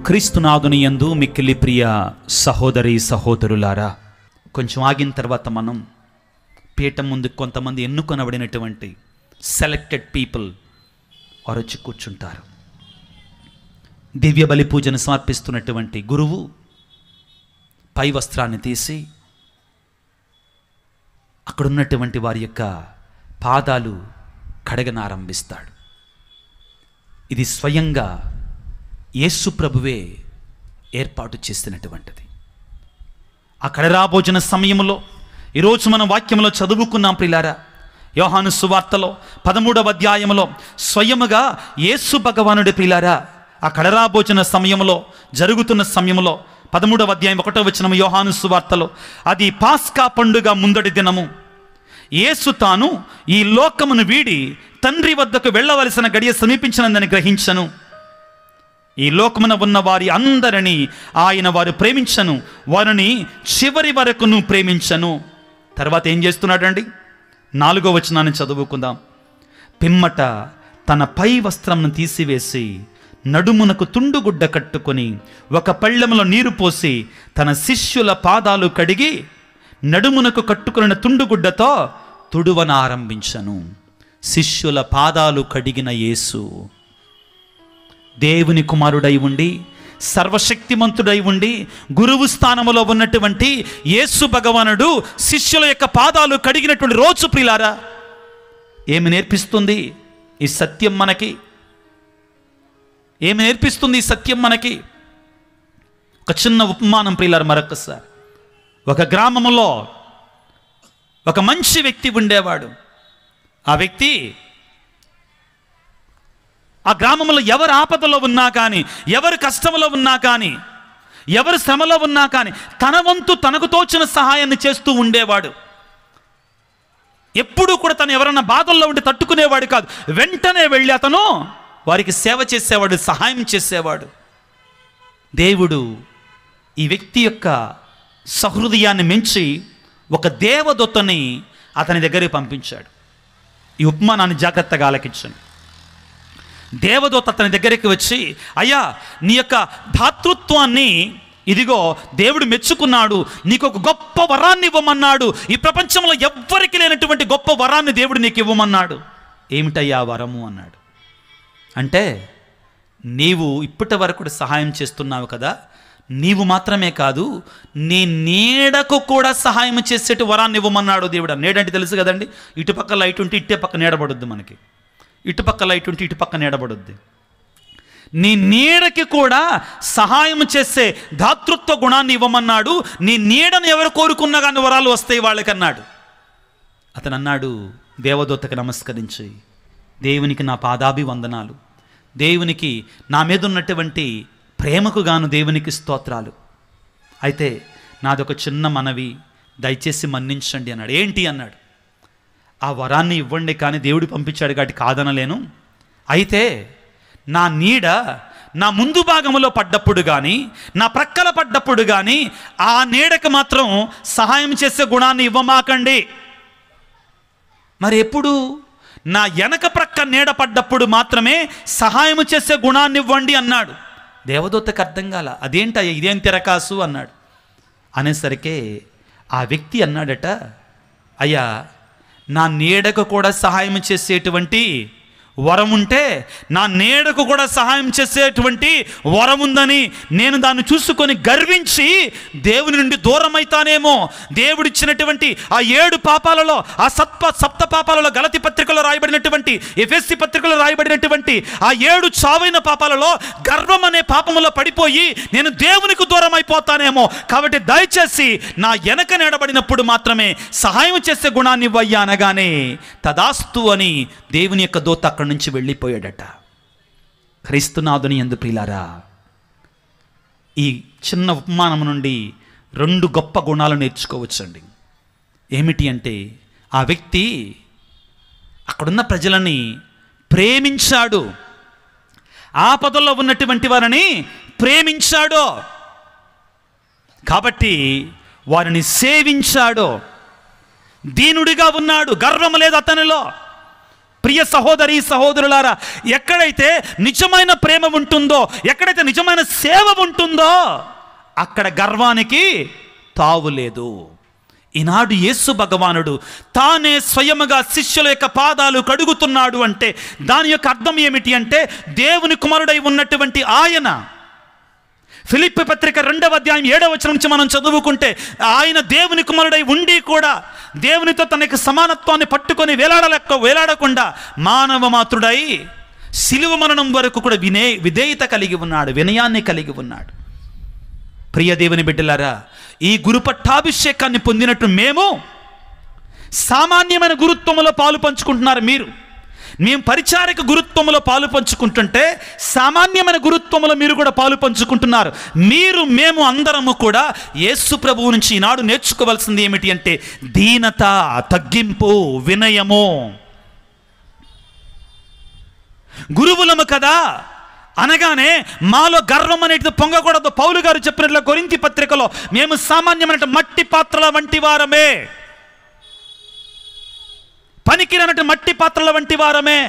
క్రీస్తునాథుని యందు మిక్కిలి ప్రియ సహోదరి సహోదరులారా, కొంచెం ఆగిన తర్వాత మనం పీఠం ముందు కొంతమంది ఎన్నుకొనబడినటువంటి సెలెక్టెడ్ పీపుల్ వారు వచ్చి కూర్చుంటారు. దివ్య బలి పూజను సమర్పిస్తున్నటువంటి గురువు పై వస్త్రాన్ని తీసి అక్కడున్నటువంటి వారి యొక్క పాదాలు కడగనారంభిస్తాడు. ఇది స్వయంగా యేసు ప్రభువే ఏర్పాటు చేసినటువంటిది. ఆ కడరాభోజన సమయంలో ఈరోజు మనం వాక్యంలో చదువుకున్నాం ప్రియులారా. యోహాను సువార్తలో 13వ అధ్యాయంలో స్వయముగా యేసు భగవానుడి ప్రియులారా ఆ కడరాభోజన సమయంలో జరుగుతున్న సమయంలో 13వ అధ్యాయం 1వ వచనం యోహాను సువార్తలో, అది పాస్కా పండుగ ముందటి దినము. యేసు తాను ఈ లోకమును వీడి తండ్రి వద్దకు వెళ్ళవలసిన గడియ సమీపించినందని గ్రహించను. ఈ లోకమున ఉన్న వారి అందరినీ ఆయన వారు ప్రేమించను, వారిని చివరి వరకును ప్రేమించను. తర్వాత ఏం చేస్తున్నాడండి? 4వ వచనాన్ని చదువుకుందాం. పిమ్మట తన పై వస్త్రంను తీసివేసి నడుమునకు తుండుగుడ్డ కట్టుకొని ఒక పళ్ళెములో నీరు పోసి తన శిష్యుల పాదాలు కడిగి నడుమునకు కట్టుకున్న తుండుగుడ్డతో తుడువనారంభించను. శిష్యుల పాదాలు కడిగిన యేసు దేవుని కుమారుడై ఉండి సర్వశక్తిమంతుడై ఉండి గురువు స్థానములో ఉన్నటువంటి యేసు భగవానుడు శిష్యుల యొక్క పాదాలు కడిగినటువంటి రోజు ప్రియులారా, ఏమి నేర్పిస్తుంది ఈ సత్యం మనకి? ఏమి నేర్పిస్తుంది ఈ సత్యం మనకి? ఒక చిన్న ఉపమానం ప్రియులారా. మరొకసారి, ఒక గ్రామంలో ఒక మంచి వ్యక్తి ఉండేవాడు. ఆ వ్యక్తి ఆ గ్రామంలో ఎవరు ఆపదలో ఉన్నా కానీ, ఎవరు కష్టంలో ఉన్నా కానీ, ఎవరు శ్రమలో ఉన్నా కానీ తన వంతు తనకు తోచిన సహాయాన్ని చేస్తూ ఉండేవాడు. ఎప్పుడూ కూడా తను ఎవరన్నా బాధల్లో ఉండి తట్టుకునేవాడు కాదు. వెంటనే వెళ్ళి అతను వారికి సేవ చేసేవాడు, సహాయం చేసేవాడు. దేవుడు ఈ వ్యక్తి యొక్క సహృదయాన్ని మించి ఒక దేవదూతని అతని దగ్గరికి పంపించాడు. ఈ ఉపమానాన్ని జాగ్రత్తగా ఆలకించండి. దేవదూత అతని దగ్గరికి వచ్చి, అయ్యా, నీ యొక్క ధాతృత్వాన్ని ఇదిగో దేవుడు మెచ్చుకున్నాడు, నీకు ఒక గొప్ప వరాన్ని ఇవ్వమన్నాడు. ఈ ప్రపంచంలో ఎవ్వరికి లేనటువంటి గొప్ప వరాన్ని దేవుడు నీకు ఇవ్వమన్నాడు. ఏమిటయ్యా వరము అన్నాడు. అంటే నీవు ఇప్పటి వరకు సహాయం చేస్తున్నావు కదా, నీవు మాత్రమే కాదు నీ నీడకు కూడా సహాయం చేసేటి వరాన్ని ఇవ్వమన్నాడు దేవుడు. నీడంటే తెలుసు కదండి, ఇటుపక్క లైట్ ఉంటే ఇట్టే పక్క నీడబడుద్ది, మనకి ఇటుపక్క లైట్ ఉంటే ఇటుపక్క నీడబడుద్ది. నీ నీడకి కూడా సహాయం చేసే దాతృత్వ గుణాన్ని ఇవ్వమన్నాడు. నీ నీడను ఎవరు కోరుకున్నా కానీ వరాలు వస్తాయి వాళ్ళకన్నాడు. అతను అన్నాడు దేవదూతకి నమస్కరించి, దేవునికి నా పాదాభివందనాలు, దేవునికి నా మీద ఉన్నటువంటి ప్రేమకు గాను దేవునికి స్తోత్రాలు. అయితే నాదొక చిన్న మనవి, దయచేసి మన్నించండి అన్నాడు. ఏంటి అన్నాడు. ఆ వరాన్ని ఇవ్వండి, కానీ దేవుడు పంపించాడు కాబట్టి కాదనలేను. అయితే నా నీడ నా ముందు భాగంలో పడ్డప్పుడు కానీ, నా ప్రక్కల పడ్డప్పుడు కానీ ఆ నీడకు మాత్రం సహాయం చేసే గుణాన్ని ఇవ్వమాకండి. మరి ఎప్పుడు? నా వెనక ప్రక్క నీడ పడ్డప్పుడు మాత్రమే సహాయం చేసే గుణాన్ని ఇవ్వండి అన్నాడు. దేవదూతకు అర్థం కాల. అదేంటయ్యా, ఇదేం తిరకాసు అన్నాడు. అనేసరికి ఆ వ్యక్తి అన్నాడట, అయ్యా, నా నీడకు కూడా సహాయం చేసేటువంటి వరం ఉంటే, నా నీడకు కూడా సహాయం చేసేటువంటి వరం ఉందని నేను దాన్ని చూసుకొని గర్వించి దేవుని నుండి దూరం అవుతానేమో. దేవుడిచ్చినటువంటి ఆ 7 పాపాలలో, ఆ సప్త పాపాలలో, గలతీ పత్రికలో రాయబడినటువంటి, ఎఫెసీ పత్రికలో రాయబడినటువంటి ఆ 7 చావైన పాపాలలో గర్వం అనే పాపములో పడిపోయి నేను దేవునికి దూరం అయిపోతానేమో. కాబట్టి దయచేసి నా వెనక నిలబడినప్పుడు మాత్రమే సహాయం చేసే గుణాన్ని ఇవ్వయ్యా అనగానే తదాస్తు అని దేవుని యొక్క దూత అక్కడి నుంచి వెళ్ళిపోయాడట. క్రీస్తునాథుని యందు ప్రియులారా, ఈ చిన్న ఉపమానం నుండి 2 గొప్ప గుణాలు నేర్చుకోవచ్చండి. ఏమిటి అంటే, ఆ వ్యక్తి అక్కడున్న ప్రజలని ప్రేమించాడు, ఆపదల్లో ఉన్నటువంటి వారిని ప్రేమించాడు, కాబట్టి వారిని సేవించాడు. దీనుడిగా ఉన్నాడు, గర్వం లేదు అతనిలో. ప్రియ సహోదరి సహోదరులారా, ఎక్కడైతే నిజమైన ప్రేమ ఉంటుందో, ఎక్కడైతే నిజమైన సేవ ఉంటుందో అక్కడ గర్వానికి తావు లేదు. ఈనాడు యేసు భగవానుడు తానే స్వయముగా శిష్యుల యొక్క పాదాలు కడుగుతున్నాడు అంటే దాని యొక్క అర్థం ఏమిటి అంటే, దేవుని కుమారుడై ఉన్నటువంటి ఆయన, ఫిలిప్పీ పత్రిక 2వ అధ్యాయం 7వ వచనం నుంచి మనం చదువుకుంటే, ఆయన దేవుని కుమారుడై ఉండి కూడా దేవునితో తన యొక్క సమానత్వాన్ని పట్టుకొని వేలాడకుండా మానవ మాతృడై శిలువ మరణం వరకు కూడా విధేయత కలిగి ఉన్నాడు, వినయాన్ని కలిగి ఉన్నాడు. ప్రియ దేవుని బిడ్డలారా, ఈ గురు పట్టాభిషేకాన్ని పొందినట్టు మేము సామాన్యమైన గురుత్వములో పాలు పంచుకుంటున్నారు. మేము పరిచారక గురుత్వములో పాలు పంచుకుంటుంటే సామాన్యమైన గురుత్వములో మీరు కూడా పాలు పంచుకుంటున్నారు. మేము అందరము కూడా యేసు ప్రభువు నుంచి ఈనాడు నేర్చుకోవాల్సింది ఏమిటి అంటే దీనత, తగ్గింపు, వినయము. గురువులము కదా అనగానే మాలో గర్వం అనేది పొంగకూడదు. పౌలు గారు చెప్పినట్లు కొరింథీ పత్రికలో మేము సామాన్యమైన మట్టి పాత్రల వంటి వారమే, పనికిరానటువంటి మట్టి పాత్రల వంటి వారమే.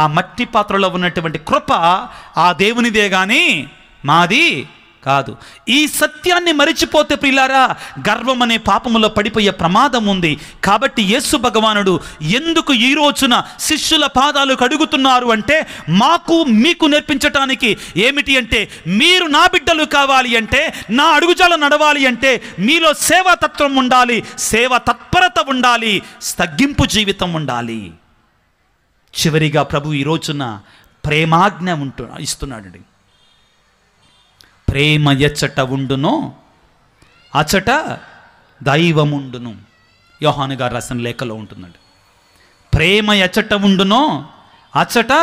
ఆ మట్టి పాత్రలో ఉన్నటువంటి కృప ఆ దేవునిదే కానీ మాది కాదు. ఈ సత్యాన్ని మరిచిపోతే ప్రియులారా, గర్వం అనే పాపములో పడిపోయే ప్రమాదం ఉంది. కాబట్టి యేసు భగవానుడు ఎందుకు ఈ రోజున శిష్యుల పాదాలు కడుగుతున్నారు అంటే, మీకు నేర్పించటానికి ఏమిటి అంటే, మీరు నా బిడ్డలు కావాలి అంటే, నా అడుగుజాల నడవాలి అంటే మీలో సేవా తత్వం ఉండాలి, సేవా తత్పరత ఉండాలి, తగ్గింపు జీవితం ఉండాలి. చివరిగా ప్రభు ఈ రోజున ప్రేమాజ్ఞ ఇస్తున్నాడండి. ప్రేమ ఎచ్చట ఉండునో అచట దైవముండును. యోహాను గారు రాసిన లేఖలో ఉంటుందండి. ప్రేమ ఎచ్చట ఉండునో అచట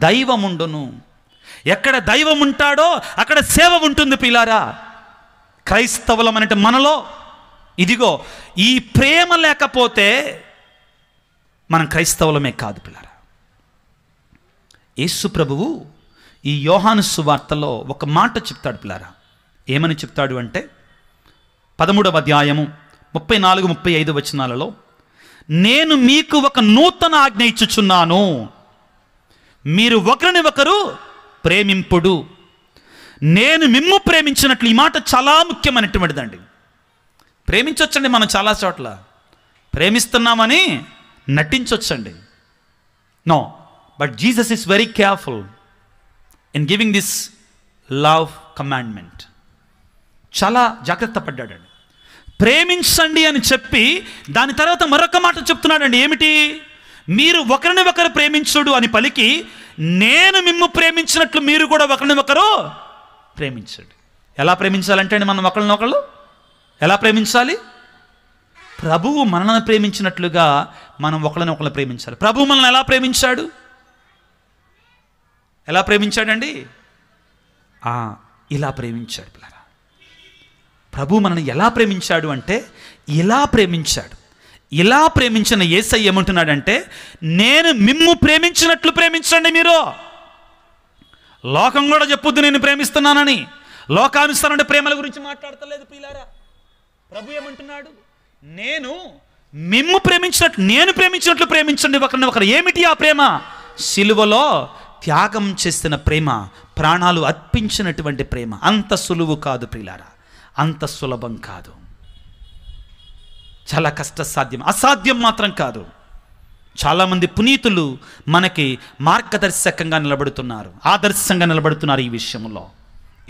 దైవముండును. ఎక్కడ దైవం ఉంటాడో అక్కడ సేవ ఉంటుంది పిల్లారా. క్రైస్తవులం అంటే మనలో ఇదిగో ఈ ప్రేమ లేకపోతే మనం క్రైస్తవులమే కాదు పిల్లారా. యేసు ప్రభువు ఈ యోహాను సువార్తలో ఒక మాట చెప్తాడు పిల్లారా. ఏమని చెప్తాడు అంటే 13వ అధ్యాయము 34-35 వచనాలలో, నేను మీకు ఒక నూతన ఆజ్ఞ ఇచ్చుచున్నాను, మీరు ఒకరిని ఒకరు ప్రేమింపుడు. నేను మిమ్ము ప్రేమించినట్లు. ఈ మాట చాలా ముఖ్యమైనటువంటిదండి. ప్రేమించవచ్చండి, మనం చాలా చోట్ల ప్రేమిస్తున్నామని నటించవచ్చండి. No, but Jesus is very careful in giving this love commandment. చాలా జాగ్రత్త పడ్డాడండి. ప్రేమించండి అని చెప్పి దాని తర్వాత మరొక మాట చెప్తున్నాడండి. ఏమిటి? మీరు ఒకరిని ఒకరు ప్రేమించుడు అని పలికి, నేను మిమ్ము ప్రేమించినట్లు మీరు కూడా ఒకరిని ఒకరు ప్రేమించండి. ఎలా ప్రేమించాలంటే అండి, మనం ఒకరినొకళ్ళు ఎలా ప్రేమించాలి? ప్రభువు మనల్ని ప్రేమించినట్లుగా మనం ఒకరిని ఒకరు ప్రేమించాలి. ప్రభువు మనల్ని ఎలా ప్రేమించాడు? ఎలా ప్రేమించాడండి? ఇలా ప్రేమించాడు పిల్లరా. ప్రభు మనల్ని ఎలా ప్రేమించాడు అంటే ఇలా ప్రేమించాడు. ఇలా ప్రేమించిన యేసయ్య ఏమంటున్నాడంటే, నేను మిమ్ము ప్రేమించినట్లు ప్రేమించండి. మీరు లోకం కూడా చెప్పొద్దు నేను ప్రేమిస్తున్నానని. లోకానుసారమైన ప్రేమల గురించి మాట్లాడతలేదు పిల్లారా. ప్రభు ఏమంటున్నాడు? నేను మిమ్ము ప్రేమించినట్లు, నేను ప్రేమించినట్లు ప్రేమించండి ఒకరిని ఒకరు. ఏమిటి ఆ ప్రేమ? సిలువలో త్యాగం చేసిన ప్రేమ, ప్రాణాలు అర్పించినటువంటి ప్రేమ. అంత సులువు కాదు ప్రియులారా, అంత సులభం కాదు. చాలా కష్టసాధ్యం, అసాధ్యం మాత్రం కాదు. చాలామంది పునీతులు మనకి మార్గదర్శకంగా నిలబడుతున్నారు, ఆదర్శంగా నిలబడుతున్నారు ఈ విషయంలో.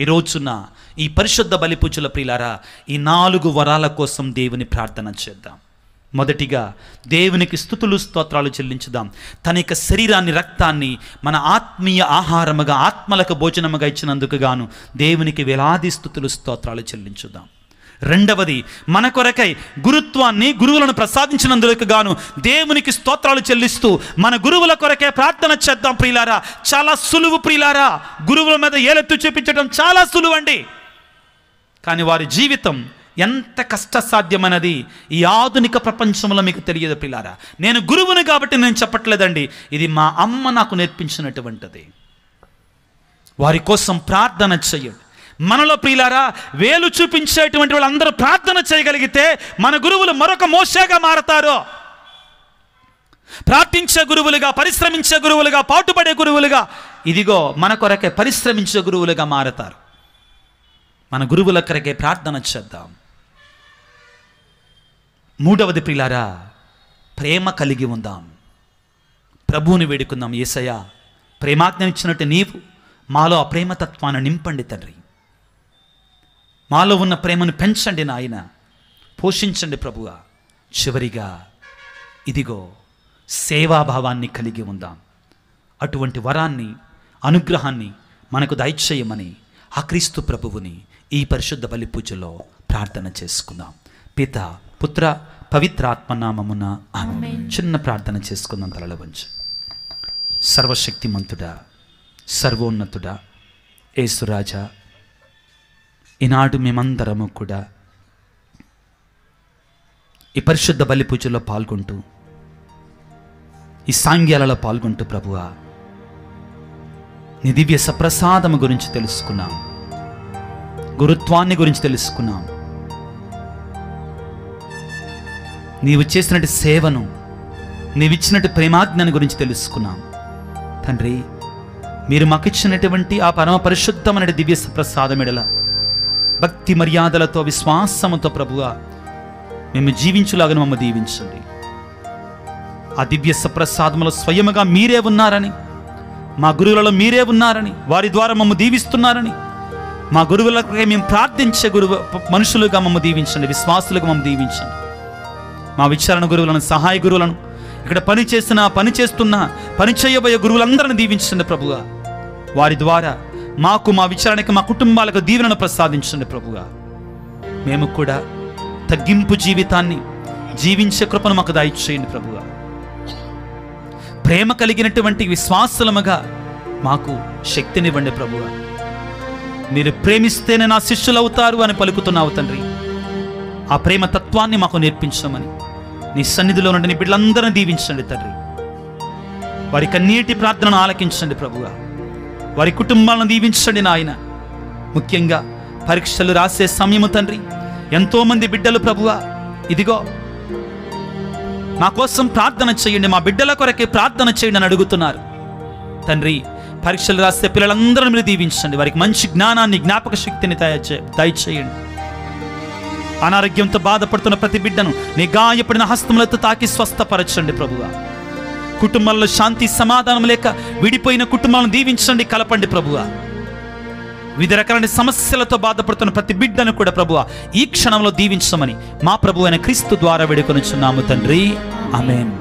ఈ రోజున ఈ పరిశుద్ధ బలిపూజల ప్రియులారా, ఈ 4 వరాల కోసం దేవుని ప్రార్థన చేద్దాం. మొదటిగా దేవునికి స్తుతులు స్తోత్రాలు చెల్లించుదాం. తన యొక్క శరీరాన్ని, రక్తాన్ని మన ఆత్మీయ ఆహారముగా, ఆత్మలకు భోజనముగా ఇచ్చినందుకు గాను దేవునికి వేలాది స్తుతులు స్తోత్రాలు చెల్లించుదాం. రెండవది, మన కొరకై గురుత్వాన్ని, గురువులను ప్రసాదించినందుకు గాను దేవునికి స్తోత్రాలు చెల్లిస్తూ మన గురువుల కొరకే ప్రార్థన చేద్దాం ప్రియులారా. చాలా సులువు ప్రియులారా. గురువుల మీద ఏలెత్తు చూపించడం చాలా సులువండి, కానీ వారి జీవితం ఎంత కష్టసాధ్యమైనది ఈ ఆధునిక ప్రపంచంలో మీకు తెలియదు పిల్లారా. నేను గురువుని కాబట్టి నేను చెప్పట్లేదండి, ఇది మా అమ్మ నాకు నేర్పించినటువంటిది. వారి కోసం ప్రార్థన చేయండి. మనలో ప్రియులారా వేలు చూపించేటువంటి వాళ్ళందరూ ప్రార్థన చేయగలిగితే మన గురువులు మరొక మోషేగా మారతారు. ప్రార్థించే గురువులుగా, పరిశ్రమించే గురువులుగా, పాటుపడే గురువులుగా, ఇదిగో మన కొరకే పరిశ్రమించే గురువులుగా మారతారు. మన గురువుల కొరకే ప్రార్థన చేద్దాం. మూడవది ప్రియులారా, ప్రేమ కలిగి ఉందాం. ప్రభువుని వేడుకుందాం. యేసయ్యా, ప్రేమాజ్ఞ ఇచ్చినట్టు నీవు మాలో ఆ ప్రేమతత్వాన్ని నింపండి తండ్రి. మాలో ఉన్న ప్రేమను పెంచండి నాయన, పోషించండి ప్రభువా. చివరిగా ఇదిగో సేవాభావాన్ని కలిగి ఉందాం. అటువంటి వరాన్ని, అనుగ్రహాన్ని మనకు దయచేయమని ఆ క్రీస్తు ప్రభువుని ఈ పరిశుద్ధ బలి పూజలో ప్రార్థన చేసుకుందాం. పిత, పుత్ర, పవిత్రాత్మ నామమున ఆమేన్. చిన్న ప్రార్థన చేసుకుందాం. తలల వంచి. సర్వశక్తిమంతుడా, సర్వోన్నతుడా, యేసురాజా, ఈనాడు మేమందరము కూడా ఈ పరిశుద్ధ బలి పూజలో పాల్గొంటూ, ఈ సాంగ్యాలలో పాల్గొంటూ ప్రభువా, నీ దివ్య సప్రసాదము గురించి తెలుసుకున్నాం, గురుత్వాన్ని గురించి తెలుసుకున్నాం, నీవు చేసినట్టు సేవను, నీవిచ్చినట్టు ప్రేమాజ్ఞాని గురించి తెలుసుకున్నాం. తండ్రి, మీరు మాకిచ్చినటువంటి ఆ పరమ పరిశుద్ధమైన దివ్య సప్రసాదమిడల భక్తి మర్యాదలతో, విశ్వాసముతో ప్రభువా మేము జీవించులాగా మమ్మల్ని దీవించండి. ఆ దివ్య సప్రసాదములో స్వయముగా మీరే ఉన్నారని, మా గురువులలో మీరే ఉన్నారని, వారి ద్వారా మమ్మల్ని దీవిస్తున్నారని, మా గురువులకు మేము ప్రార్థించే మనుషులుగా మమ్మల్ని దీవించండి, విశ్వాసులుగా మమ్మల్ని దీవించండి. మా విచారణ గురువులను, సహాయ గురువులను, ఇక్కడ పని చేస్తున్న పని చేయబోయే గురువులందరిని దీవించండి ప్రభువా. వారి ద్వారా మాకు, మా విచారణకి, మా కుటుంబాలకు దీవెనను ప్రసాదించండి ప్రభువా. మేము కూడా తగ్గింపు జీవితాన్ని జీవించే కృపను మాకు దయచేయండి ప్రభువా. ప్రేమ కలిగినటువంటి విశ్వాసులముగా మాకు శక్తినివ్వండి ప్రభువా. మీరు ప్రేమిస్తేనే నా శిష్యులు అవుతారు అని పలుకుతున్నావు తండ్రి. ఆ ప్రేమ తత్వాన్ని మాకు నేర్పించమని నీ సన్నిధిలో నుండి నీ బిడ్డలందరినీ దీవించండి తండ్రి. వారి కన్నీటి ప్రార్థనను ఆలకించండి ప్రభువా. వారి కుటుంబాలను దీవించండి నాయన. ముఖ్యంగా పరీక్షలు రాసే సమయము తండ్రి, ఎంతోమంది బిడ్డలు ప్రభువా ఇదిగో మా కోసం ప్రార్థన చేయండి, మా బిడ్డల కొరకే ప్రార్థన చేయండి అని అడుగుతున్నారు తండ్రి. పరీక్షలు రాసే పిల్లలందరూ మీరు దీవించండి. వారికి మంచి జ్ఞానాన్ని, జ్ఞాపక శక్తిని దయచేయండి. అనారోగ్యంతో బాధపడుతున్న ప్రతి బిడ్డను నీ గాయపడిన హస్తములతో తాకి స్వస్థపరచండి ప్రభువా. కుటుంబాల్లో శాంతి సమాధానం లేక విడిపోయిన కుటుంబాలను దీవించండి, కలపండి ప్రభువా. వివిధ రకాల సమస్యలతో బాధపడుతున్న ప్రతి బిడ్డను కూడా ప్రభువా ఈ క్షణంలో దీవించమని మా ప్రభు అయిన క్రీస్తు ద్వారా వేడుకొనుచున్నాము తండ్రి. ఆమేన్.